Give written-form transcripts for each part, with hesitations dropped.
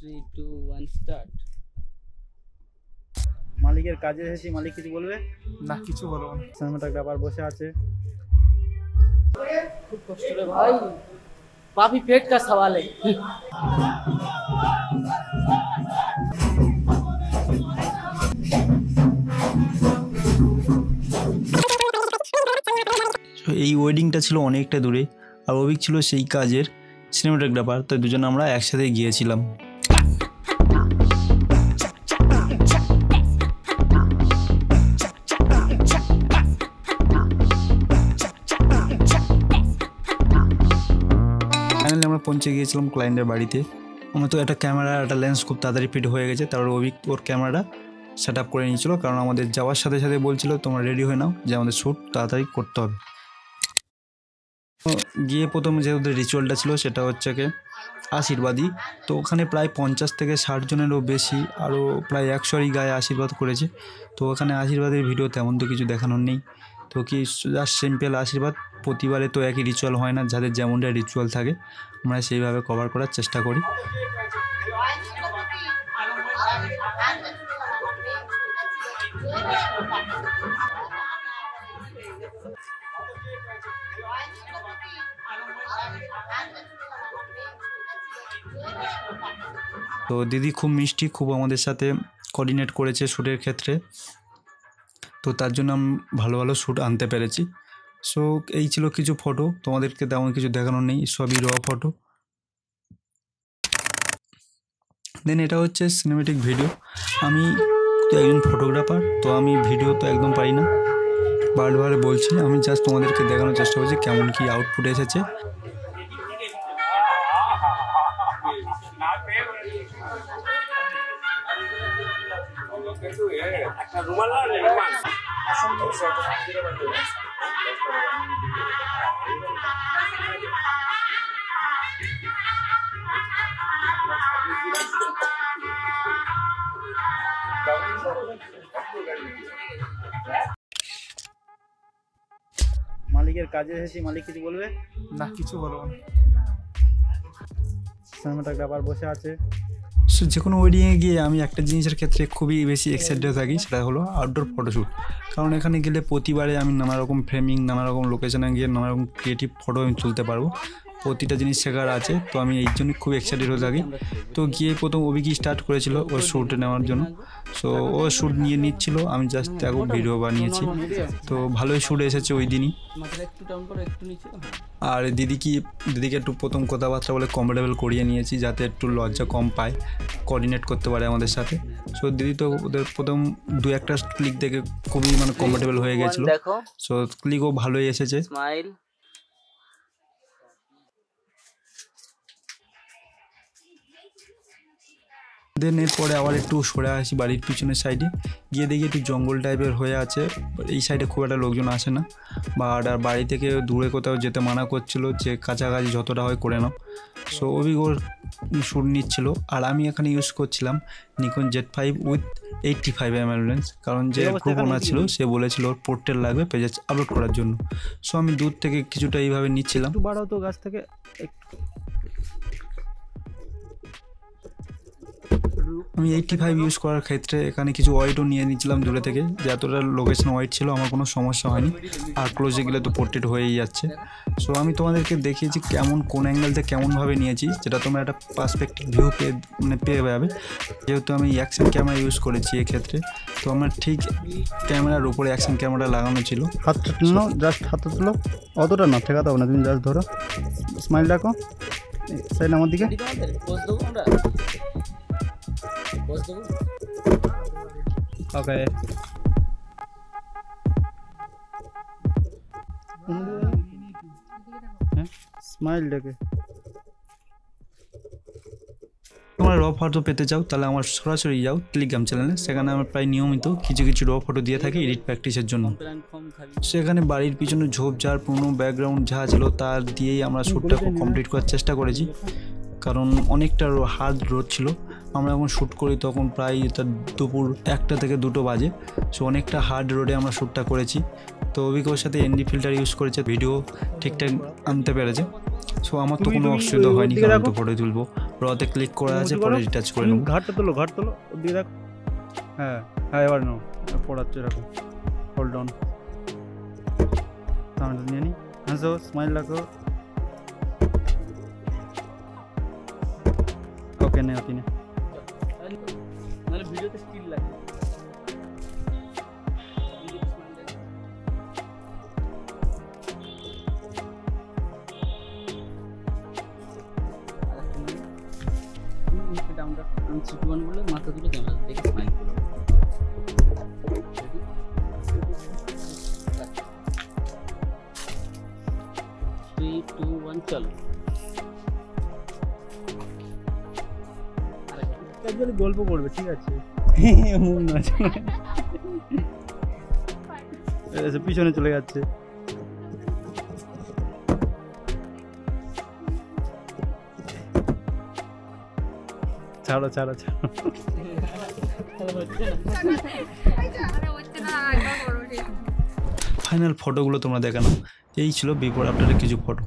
3, 2, 1 start. মালিকের কাজে এসেছি, মালিক কিছু বলবে না? কিছু বলবো না। সিনেমাটোগ্রাফার বসে আছে। खूब कष्ट रे भाई, काफी पेट का सवाल है। এই ওয়েডিংটা ছিল অনেকটা দূরে, আর অভিক ছিল সেই কাজের সিনেমাটোগ্রাফার, তাই দুজনে আমরা একসাথে গিয়েছিলাম। ফাইনালি আমরা পৌঁছে গিয়েছিলাম ক্লায়েন্টের বাড়িতে। আমরা তো একটা ক্যামেরা একটা লেন্স খুব তাড়াতাড়ি ফিট হয়ে গেছে, তারপর অভিক ওর ক্যামেরাটা সেট আপ করে নিয়েছিল, কারণ আমাদের যাওয়ার সাথে সাথে বলছিল তোমরা রেডি হয়ে নাও যে আমাদের শ্যুট তাড়াতাড়ি করতে হবে। গিয়ে প্রথম যে ওদের রিচুয়ালটা ছিল সেটা হচ্ছে কি আশীর্বাদী। তো ওখানে প্রায় 50 থেকে 60 জনেরও বেশি, আরও প্রায় 100-ই গায়ে আশীর্বাদ করেছে। তো ওখানে আশীর্বাদের ভিডিও তেমন তো কিছু দেখানোর নেই, তো কি জাস্ট সিম্পল আশীর্বাদ। প্রতিবারে তো একই রিচুয়াল হয় না, যাদের যেমনটা রিচুয়াল থাকে আমরা সেইভাবে কভার করার চেষ্টা করি। তো দিদি খুব মিষ্টি, খুব আমাদের সাথে কোঅর্ডিনেট করেছে শ্যুটের ক্ষেত্রে, তো তার জন্য আমি ভালো ভালো শ্যুট আনতে পেরেছি। সো এই ছিল কিছু ফটো, তোমাদেরকে তেমন কিছু দেখানোর নেই, সবই র ফটো। দেন এটা হচ্ছে সিনেমেটিক ভিডিও। আমি তো একজন ফটোগ্রাফার, তো আমি ভিডিও তো একদম পারি না, বারবার বলছি। আমি জাস্ট তোমাদেরকে দেখানোর চেষ্টা করছি কেমন কি আউটপুট এসেছে। মালিকের কাজে এসেছি, মালিক কিছু বলবে না? কিছু বলবো না। সিনেমাটোগ্রাফার বসে আছে। সো যে কোনো ওয়েডিংয়ে গিয়ে আমি একটা জিনিসের ক্ষেত্রে খুবই বেশি এক্সাইটেড থাকি, সেটা হলো আউটডোর ফটোশ্যুট। কারণ এখানে গেলে প্রতিবারে আমি নানা রকম ফ্রেমিং, নানা রকম লোকেশনে গিয়ে নানা রকম ক্রিয়েটিভ ফটো আমি তুলতে পারবো, প্রতিটা জিনিস শেখার আছে। তো আমি এই জন্য খুব এক্সাইটেড হয়ে থাকি। তো গিয়ে প্রথম অভিজ্ঞ স্টার্ট করেছিল ওর শ্যুট নেওয়ার জন্য। সো ও শ্যুট নিয়ে নিচ্ছিল, আমি জাস্ট দেখো ভিডিও বানিয়েছি। তো ভালোই শ্যুট এসেছে ওই দিনই। আর দিদিকে একটু প্রথম কথাবার্তা বলে কমফোর্টেবল করিয়ে নিয়েছি, যাতে একটু লজ্জা কম পায়, কোঅর্ডিনেট করতে পারে আমাদের সাথে। সো দিদি তো ওদের প্রথম 2-1টা ক্লিক দেখে খুবই কমফোর্টেবল হয়ে গেছিলো। সো ক্লিকও ভালোই এসেছে। স্মাইল। দেন এরপরে আবার একটু সরে আসি বাড়ির পিছনের সাইডে, গিয়ে দেখি একটু জঙ্গল টাইপের হয়ে আছে। এই সাইডে খুব একটা লোকজন আসে না, বা আর বাড়ি থেকে দূরে কোথাও যেতে মানা করছিল, যে কাছাকাছি যতটা হয় করে নাও। সো ওর শ্যুট নিচ্ছিল, আর আমি এখানে ইউজ করছিলাম Nikon Z5 with 85mm lens, কারণ যে গ্রুপ ওনার ছিল সে বলেছিল ওর পোর্ট্রেট লাগবে পেজে আপলোড করার জন্য। সো আমি দূর থেকে কিছুটা এইভাবে নিচ্ছিলাম। একটু বাড়াও তো গাছ থেকে। আমি 85 ইউজ করার ক্ষেত্রে এখানে কিছু ওয়াইডও নিয়ে নিয়েছিলাম দূরে থেকে, যে এতটা লোকেশন ওয়াইড ছিল আমার কোনো সমস্যা হয়নি, আর ক্লোজে গেলে তো পোর্ট্রেট হয়েই যাচ্ছে। সো আমি তোমাদেরকে দেখিয়েছি কেমন কোন অ্যাঙ্গেল থেকে কেমনভাবে নিয়েছি, যেটা তোমরা একটা পার্সপেক্টিভ ভিউ পেয়ে যাবে। যেহেতু আমি অ্যাকশন ক্যামেরা ইউজ করেছি এক্ষেত্রে, তো আমার ঠিক ক্যামেরার উপরে অ্যাকশন ক্যামেরা লাগানো ছিল। হাতটা তুলো, জাস্ট হাতটা তুলো, অতটা না ঠেকাতে হবে না, তুমি জাস্ট ধরো, স্মাইল রাখো, সাইড আমার দিকে। ওকে, স্মাইল দেখে। তোমরা র ফটো পেতে চাও তাহলে আমার সরাসরি যাও টেলিগ্রাম চ্যানেলে, সেখানে আমার প্রায় নিয়মিত কিছু কিছু র ফটো দিয়ে থাকি এডিট প্র্যাকটিসের জন্য। সেখানে বাড়ির পিছনে ঝোপঝাড় পুরনো ব্যাকগ্রাউন্ড যা ছিল তার দিয়েই আমরা শ্যুটটা কমপ্লিট করার চেষ্টা করেছি, কারণ অনেকটা হার্ড রোদ ছিল। আমরা যখন শ্যুট করি তখন প্রায় দুপুর 1টা থেকে 2টো বাজে। সো অনেকটা হার্ড রোডে আমরা শ্যুটটা করেছি। তো অভিজ্ঞতার সাথে এনডি ফিল্টার ইউজ করেছে, ভিডিও ঠিকঠাক আনতে পেরেছে। সো আমার তো কোনো অসুবিধা হয়নি, কারণ তো ফটো তুলবো। রতে ক্লিক করা আছে, পরে রিটাচ করে নেবো। ঘাটটা তোলো, ঘাট তোলো, ওর দিকে দেখো। হ্যাঁ হ্যাঁ, এবার নাও, পড়াচ্ছে এরকম। হোল্ড অন, সামনে নিয়ে নি, হাসো, স্মাইল রাখো। ওকে, নে ওকে নে। মানে ভিডিওতে স্টিল লাগে। বলে মাথা দুটো ক্যামেরা দেখে স্মাইল করো। 3, 2, 1 চলো। ক্যাজুয়ালি গল্প করবে, ঠিক আছে? মন না পিছনে চলে যাচ্ছে। ছাড়ো ছাড়ো ছাড়ো। ফাইনাল ফটোগুলো তোমরা দেখানো, এই ছিল বিফোর আফটারের কিছু ফটো।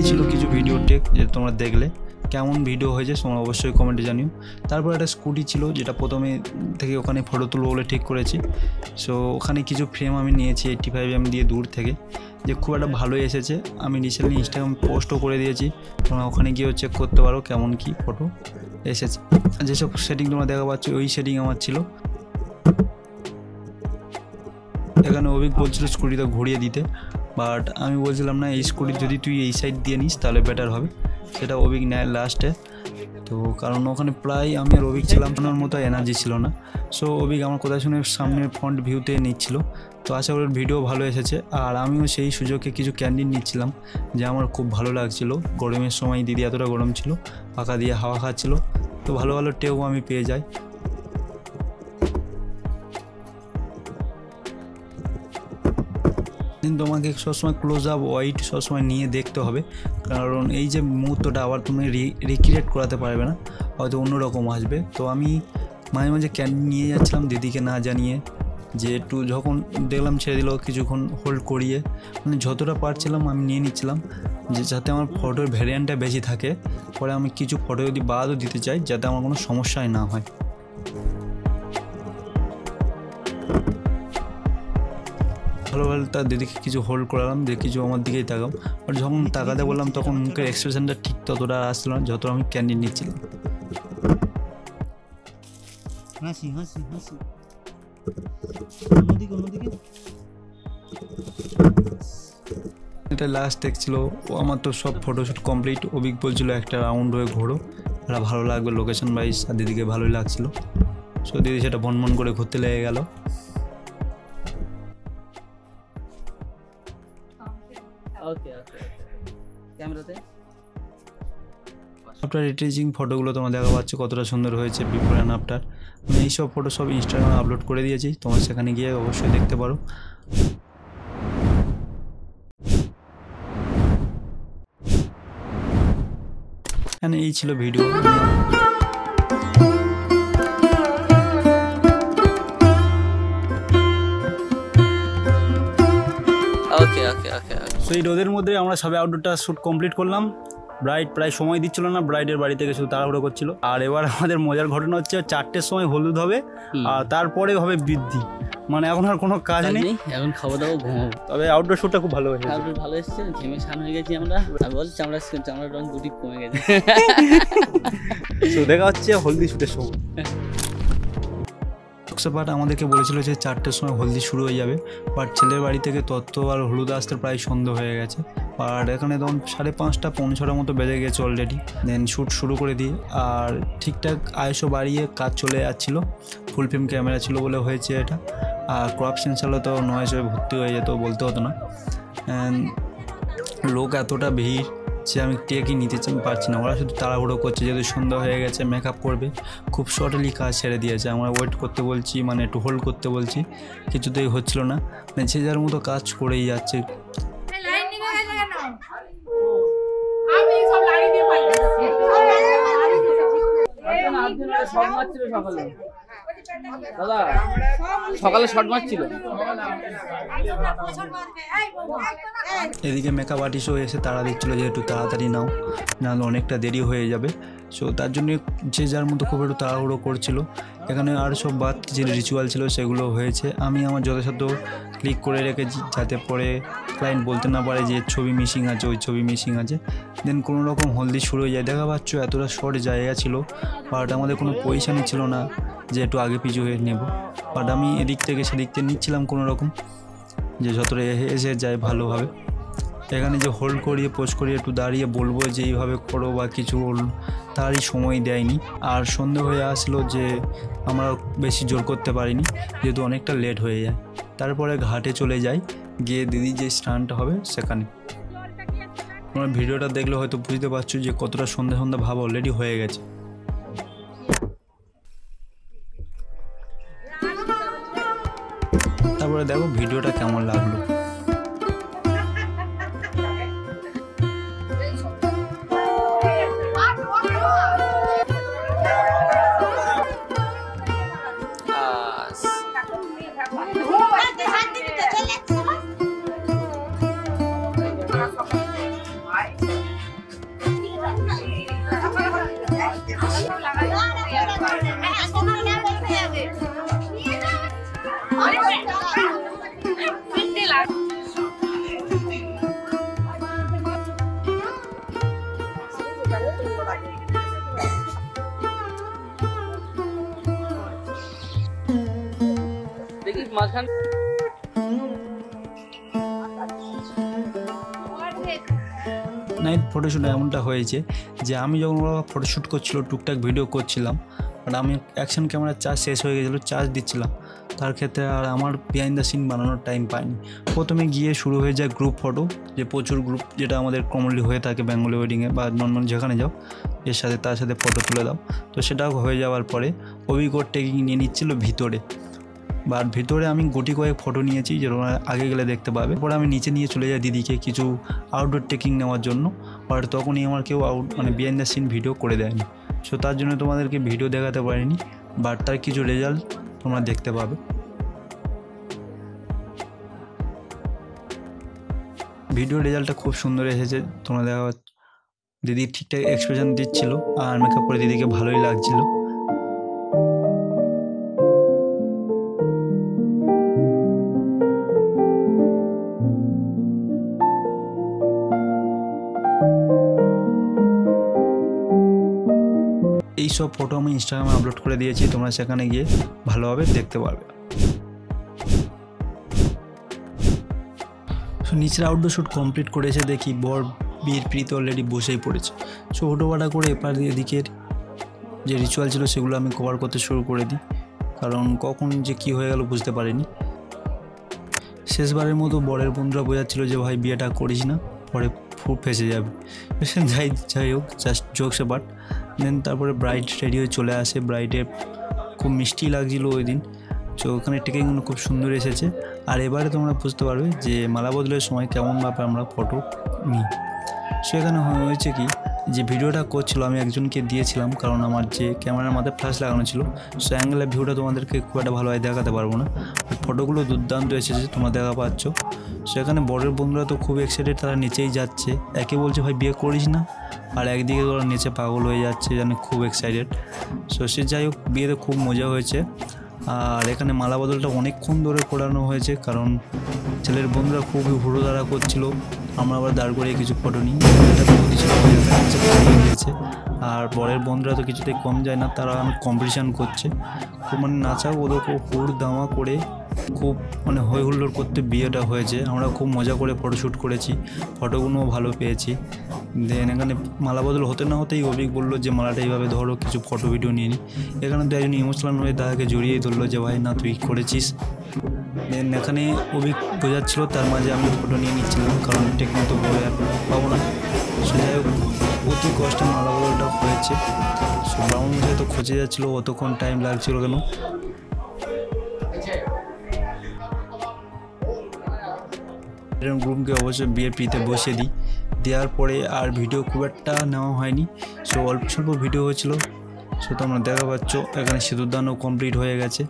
ছিল কিছু ভিডিও টেক যেটা তোমরা দেখলে, কেমন ভিডিও হয়েছে তোমরা অবশ্যই কমেন্টে জানিও। তারপর একটা স্কুটি ছিল যেটা প্রথমে থেকে ওখানে ফটো তুলবো বলে ঠিক করেছি। সো ওখানে কিছু ফ্রেম আমি নিয়েছি 85mm দিয়ে দূর থেকে, যে খুব একটা ভালোই এসেছে। আমি রিসেন্টলি ইনস্টাগ্রাম পোস্টও করে দিয়েছি, তোমরা ওখানে গিয়েও চেক করতে পারো কেমন কি ফটো এসেছে। যেসব সেটিং তোমরা দেখা পাচ্ছ ওই সেটিং আমার ছিল। এখানে অভিক বলছিল স্কুটিটা ঘুরিয়ে দিতে, বাট আমি বলছিলাম না, এই স্কুটি যদি তুই এই সাইড দিয়ে নিস তাহলে বেটার হবে। সেটা অভিক নেয় লাস্টে। তো কারণ ওখানে প্রায় আমি আর অভিক ছিলাম, ওনার মতো এনার্জি ছিল না। সো অভিক আমার কথা শুনে সামনের ফ্রন্ট ভিউতে নিচ্ছিল। তো আশা করি ভিডিও ভালো এসেছে। আর আমিও সেই সুযোগে কিছু ক্যান্ডিড নিচ্ছিলাম, যে আমার খুব ভালো লাগছিল। গরমের সময় দিদি এতটা গরম ছিল, পাখা দিয়ে হাওয়া খাচ্ছিল। তো ভালো ভালো টেও আমি পেয়ে যাই। তোমাকে সবসময় ক্লোজ আপ ওয়াইড সবসময় নিয়ে দেখতে হবে, কারণ এই যে মুহূর্তটা আবার তুমি রিক্রিয়েট করাতে পারবে না, হয়তো অন্যরকম আসবে। তো আমি মাঝে মাঝে ক্যান্ডিড নিয়ে যাচ্ছিলাম দিদিকে না জানিয়ে, যে একটু যখন দেখলাম ছেড়ে দিল কিছুক্ষণ হোল্ড করিয়ে, মানে যতটা পারছিলাম আমি নিয়ে নিচ্ছিলাম, যে যাতে আমার ফটোর ভ্যারিয়েন্টটা বেশি থাকে। পরে আমি কিছু ফটো যদি বাদও দিতে চাই, যাতে আমার কোনো সমস্যাই না হয়। ভালো ভালো তার দিদিকে কিছু হোল্ড করালাম, যে কিছু আমার দিকেই তাকাও। আর যখন তাকাতে বললাম তখন মুখের এক্সপ্রেশনটা ঠিক ততটা আসছিল না যতটা আমি ক্যান্ডিড নিচ্ছিলাম। হাসি হাসি হাসি, অন্যদিকে অন্যদিকে। এটা লাস্ট দেখছিল ও, আমার তো সব ফটোশ্যুট কমপ্লিট। অভিক বলছিল একটা রাউন্ড হয়ে ঘোরো, এটা ভালো লাগবে লোকেশন ওয়াইজ। আর দিদিকে ভালোই লাগছিল। সো দিদি সেটা বন করে ঘুরতে লেগে গেল। ওকে ওকে ক্যামেরাতে আফটার রিটেজিং ফটোগুলো তোমরা দেখা পাচ্ছ কতটা সুন্দর হয়েছে বিফোর অ্যান্ড আফটার। আমি এইসব ফটো সব ইনস্টাগ্রামে আপলোড করে দিয়েছি, তোমরা সেখানে গিয়ে অবশ্যই দেখতে পারো। এই ছিল ভিডিও। ওকে ওকে ওকে। সো এই রোদের মধ্যে আমরা সবাই আউটডোরটা শ্যুট কমপ্লিট করলাম। ব্রাইড প্রায় সময় দিচ্ছিল না, ব্রাইডের বাড়ি থেকে শুধু তাড়াহুড়ো করছিল। আর এবার আমাদের মজার ঘটনা হচ্ছে 4টের সময় হলুদ হবে, আর তারপরে হবে বৃদ্ধি। মানে এখন আর কোনো কাজ নেই, এখন খাওয়া দাওয়া ঘুমাবো। তবে আউটডোর শ্যুটটা খুব ভালো হয়েছে। আউটডোর ভালো এসেছে, ঘেমে স্নান হয়ে গেছি আমরা। আমি বলছি চামড়ার রং দুটি কমে গেছে। সো দেখা হচ্ছে হলদি শ্যুটের সময়। বাট আমাদেরকে বলেছিল যে 4টের সময় হলদি শুরু হয়ে যাবে, বাট ছেলের বাড়ি থেকে তত্ত্ব আর হলুদ আসতে প্রায় সন্ধ্যা হয়ে গেছে। আর এখানে তখন 5:30 পৌনে 6টার মতো বেজে গেছে অলরেডি। দেন শ্যুট শুরু করে দিই, আর ঠিকঠাক আইএসও বাড়িয়ে কাজ চলে যাচ্ছিলো। ফুল ফ্রেম ক্যামেরা ছিল বলে হয়েছে এটা। আর ক্রপ সেন্সার হলে তো নয়েজ হয়ে ভর্তি হয়ে যেত, বলতে হতো না। লোক এতটা ভিড়, যে আমি টেকই নিতে পারছি না। ওরা শুধু তাড়াহুড়ো করছে, যেহেতু সন্ধ্যা হয়ে গেছে, মেকআপ করবে, খুব শর্টলি কাজ ছেড়ে দিয়েছে। আমরা ওয়েট করতে বলছি, মানে একটু হোল্ড করতে বলছি, কিছুতেই হচ্ছিল না। মানে যে যার মতো কাজ করেই যাচ্ছে। দাদা সকালে শর্ট মারছিল। এদিকে মেকআপ আর্টিস্টও এসে তাড়া দিচ্ছিলো যে একটু তাড়াতাড়ি নাও, নাহলে অনেকটা দেরি হয়ে যাবে। সো তার জন্য যে যার মতো খুব একটু তাড়াহুড়ো করছিল। এখানে আর সব বাদ যে রিচুয়াল ছিল সেগুলো হয়েছে। আমি আমার যথাসাধ্য ক্লিক করে রেখেছি, যাতে পরে ক্লায়েন্ট বলতে না পারে যে ছবি মিসিং আছে, ওই ছবি মিসিং আছে। দেন কোনো রকম হলদি শুরু হয়ে যায়। দেখা পাচ্ছ এতটা শর্ট জায়গা ছিল, বাট আমাদের কোনো পজিশানই ছিল না যে একটু আগে পিছু হয়ে নেব। বাট আমি এদিক থেকে সেদিক থেকে নিচ্ছিলাম কোনো রকম, যে যতটা এসে যায় ভালোভাবে। এখানে যে হোল্ড করিয়ে পোস্ট করিয়ে একটু দাঁড়িয়ে বলবো যে এইভাবে করো বা কিছু, তারই সময় দেয়নি। আর সন্ধে হয়ে আসলো যে আমরা বেশি জোর করতে পারিনি, যেহেতু অনেকটা লেট হয়ে যায়। তারপরে ঘাটে চলে যাই, গিয়ে দিদি যে স্নানটা হবে সেখানে। তোমরা ভিডিওটা দেখলে হয়তো বুঝতে পারছো যে কতটা সন্ধ্যা সন্ধ্যা ভাব অলরেডি হয়ে গেছে। তারপরে দেখো ভিডিওটা কেমন লাগলো। দেখি মাঝখান নাইট ফটোশ্যুট এমনটা হয়েছে যে আমি যখন ওরা ফটোশ্যুট করছিল, টুকটাক ভিডিও করছিলাম, বাট আমি অ্যাকশন ক্যামেরার চার্জ শেষ হয়ে গেছিলো, চার্জ দিচ্ছিলাম। তার ক্ষেত্রে আর আমার বিহাইন্ড দ্য সিন বানানোর টাইম পাইনি। প্রথমে গিয়ে শুরু হয়ে যায় গ্রুপ ফটো, যে প্রচুর গ্রুপ, যেটা আমাদের কমনলি হয়ে থাকে বেঙ্গলি ওয়েডিংয়ে বা নর্মাল যেখানে যাও, এর সাথে তার সাথে ফটো তুলে দাও। তো সেটাও হয়ে যাওয়ার পরে অভিজ্ঞ টেকিং নিয়ে নিচ্ছিল ভিতরে। বাট ভিতরে আমি গুটি কয়েক ফটো নিয়েছি, যেরকম আগে গেলে দেখতে পাবে। পরে আমি নিচে নিয়ে চলে যাই দিদিকে কিছু আউটডোর টেকিং নেওয়ার জন্য। বাট তখনই আমার কেউ মানে বিহাইন্ড দ্য সিন ভিডিও করে দেয়নি। সো তার জন্য তোমাদেরকে ভিডিও দেখাতে পারিনি, বাট তার কিছু রেজাল্ট তোমরা দেখতে পাবে। ভিডিও রেজাল্টটা খুব সুন্দর এসেছে, তোমরা দেখা দিদি ঠিকঠাক এক্সপ্রেশন দিচ্ছিল, আর মেকআপ করে দিদিকে ভালোই লাগছিল। এই সব ফটো আমি ইনস্টাগ্রামে আপলোড করে দিয়েছি, তোমরা সেখানে গিয়ে ভালোভাবে দেখতে পারবে। সো নিচের আউটডোর শ্যুট কমপ্লিট করেছে, দেখি বর বিয়ের প্রীতি অলরেডি বসেই পড়েছে। সো হুটোপাটা করে এপার এদিকের যে রিচুয়াল ছিল সেগুলো আমি কভার করতে শুরু করে দিই, কারণ কখন যে কি হয়ে গেল বুঝতে পারিনি। শেষবারের মতো বরের বন্ধুরা বোঝাচ্ছিল যে ভাই বিয়েটা করিস না, পরে ফুট ফেসে যাবে। যাই হোক, জাস্ট জোকস বাট। দেন তারপরে ব্রাইড রেডি হয়ে চলে আসে। ব্রাইডের খুব মিষ্টি লাগছিলো ওই দিন। তো ওখানে টেকিংগুলো খুব সুন্দর এসেছে। আর এবারে তোমরা বুঝতে পারবে যে মালা বদলের সময় কেমনভাবে আমরা ফটো নিই। সো এখানে হয়েছে কি, যে ভিডিওটা করছিল আমি একজনকে দিয়েছিলাম, কারণ আমার যে ক্যামেরার মাথায় ফ্ল্যাশ লাগানো ছিল, সো অ্যাঙ্গেলের ভিউটা তোমাদেরকে খুব একটা ভালোভাবে দেখাতে পারবো না। ফটোগুলো দুর্দান্ত এসেছে, তোমরা দেখা পাচ্ছ। সো এখানে বরের বন্ধুরা তো খুব এক্সাইটেড, তারা নিচেই যাচ্ছে। একে বলছে ভাই বিয়ে করিস না, আর একদিকে ওরা নিচে পাগল হয়ে যাচ্ছে, জানে খুব এক্সাইটেড। সো সে যাই হোক, বিয়েতে খুব মজা হয়েছে। আর এখানে মালা বদলটা অনেকক্ষণ ধরে করানো হয়েছে, কারণ ছেলের বন্ধুরা খুবই হুড়োধারা করছিল। আমরা আবার দাঁড় করিয়ে কিছু ফটো নিই, গিয়েছে। আর বরের বন্ধুরা তো কিছুতেই কম যায় না, তারা কম্পিটিশান করছে। খুব মানে নাচা ওদের খুব হুড় দামা করে খুব মানে হই হুল্লোড় করতে বিয়েটা হয়েছে। আমরা খুব মজা করে ফটোশ্যুট করেছি, ফটোগুলোও ভালো পেয়েছি। দেন এখানে মালা বদল হতে না হতেই অভিক বললো যে মালাটা এইভাবে ধরো, কিছু ফটো ভিডিও নিয়ে নিই। এখানে তো একজন ইমোশনাল হয়ে তাকে জড়িয়েই ধরলো যে ভাই না তুই করেছিস। দেন এখানে অভিক বোঝাচ্ছিল, তার মাঝে আমি ফটো নিয়ে নিচ্ছিলাম, কারণ টেকনিক তো বলে আর পাবো না। সো যাই হোক, অতি কষ্টে মালাবারটা হয়েছে। সো ব্রাহ্মণ মশাই তো খোঁজে যাচ্ছিলো, অতক্ষণ টাইম লাগছিল কেন। গ্রুমকে অবশ্যই বিয়ের পিতে বসিয়ে দিই, দেওয়ার পরে আর ভিডিও খুব একটা নেওয়া হয়নি। সো অল্প স্বল্প ভিডিও হয়েছিল। সো তোমরা দেখা পাচ্ছ এখানে সিঁদুরদানও কমপ্লিট হয়ে গেছে।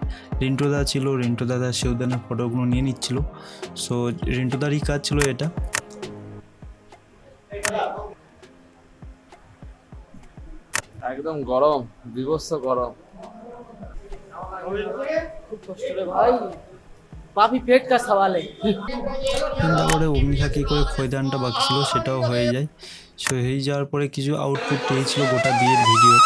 রিন্টুদা ছিল, রিন্টু দাদা সিঁদুরদানের ফটোগুলো নিয়ে নিচ্ছিল। সো রিন্টুদারই কাজ ছিল এটা। একদম গরম, বিভৎস গরম। খুব কষ্ট রে ভাই, কাফি পেট কা সওয়াল है। তারপরে অগ্নিশাখী করে খৈদানটা বাকি ছিল, সেটাও হয়ে যায়। সো হয়ে যাওয়ার পরে কিছু আউটপুট পেয়েছিল গোটা বিয়ের ভিডিও।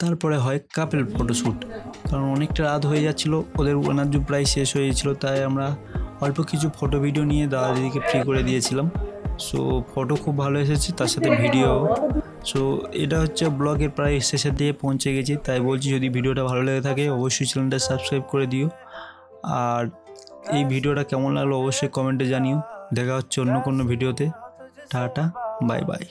তারপরে হয় কাপেল ফটোশ্যুট, কারণ অনেকটা রাত হয়ে যাচ্ছিলো, ওদের এনার্জি প্রায় শেষ হয়ে গেছিলো, তাই আমরা অল্প কিছু ফটো ভিডিও নিয়ে দাদা দিদিকে ফ্রি করে দিয়েছিলাম। সো ফটো খুব ভালো এসেছে, তার সাথে ভিডিও। সো এটা হচ্ছে ব্লগের প্রায় শেষের দিকে পৌঁছে গেছি, তাই বলছি যদি ভিডিওটা ভালো লেগে থাকে অবশ্যই চ্যানেলটা সাবস্ক্রাইব করে দিও। আর এই ভিডিওটা কেমন লাগলো অবশ্যই কমেন্টে জানিও। দেখা হচ্ছে অন্য কোনো ভিডিওতে। Tata, bye bye.